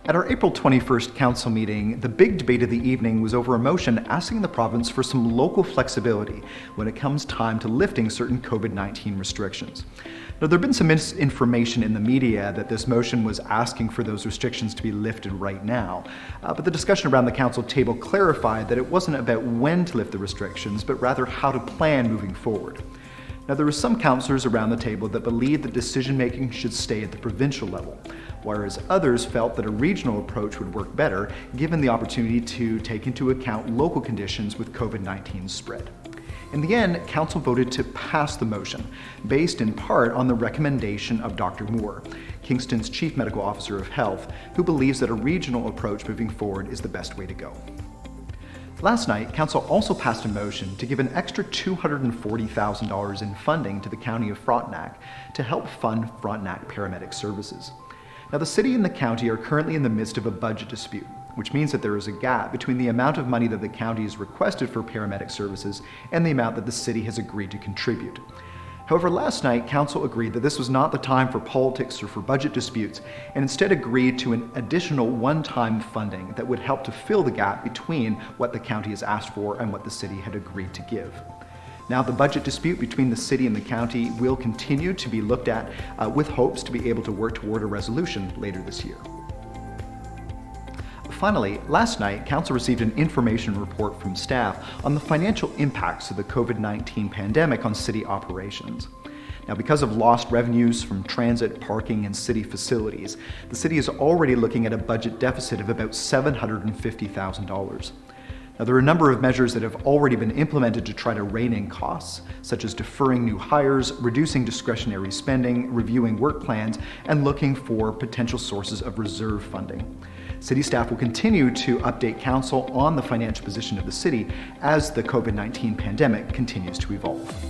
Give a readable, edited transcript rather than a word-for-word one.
At our April 21st council meeting, the big debate of the evening was over a motion asking the province for some local flexibility when it comes time to lifting certain COVID-19 restrictions. Now, there had been some misinformation in the media that this motion was asking for those restrictions to be lifted right now, but the discussion around the council table clarified that it wasn't about when to lift the restrictions, but rather how to plan moving forward. Now, there were some councillors around the table that believed that decision-making should stay at the provincial level, whereas others felt that a regional approach would work better given the opportunity to take into account local conditions with COVID-19 spread. In the end, Council voted to pass the motion, based in part on the recommendation of Dr. Moore, Kingston's Chief Medical Officer of Health, who believes that a regional approach moving forward is the best way to go. Last night, Council also passed a motion to give an extra $240,000 in funding to the County of Frontenac to help fund Frontenac paramedic services. Now, the city and the county are currently in the midst of a budget dispute, which means that there is a gap between the amount of money that the county has requested for paramedic services and the amount that the city has agreed to contribute. However, last night, Council agreed that this was not the time for politics or for budget disputes, and instead agreed to an additional one-time funding that would help to fill the gap between what the county has asked for and what the city had agreed to give. Now, the budget dispute between the city and the county will continue to be looked at with hopes to be able to work toward a resolution later this year. Finally, last night, Council received an information report from staff on the financial impacts of the COVID-19 pandemic on city operations. Now, because of lost revenues from transit, parking, and city facilities, the city is already looking at a budget deficit of about $750,000. Now, there are a number of measures that have already been implemented to try to rein in costs, such as deferring new hires, reducing discretionary spending, reviewing work plans, and looking for potential sources of reserve funding. City staff will continue to update Council on the financial position of the city as the COVID-19 pandemic continues to evolve.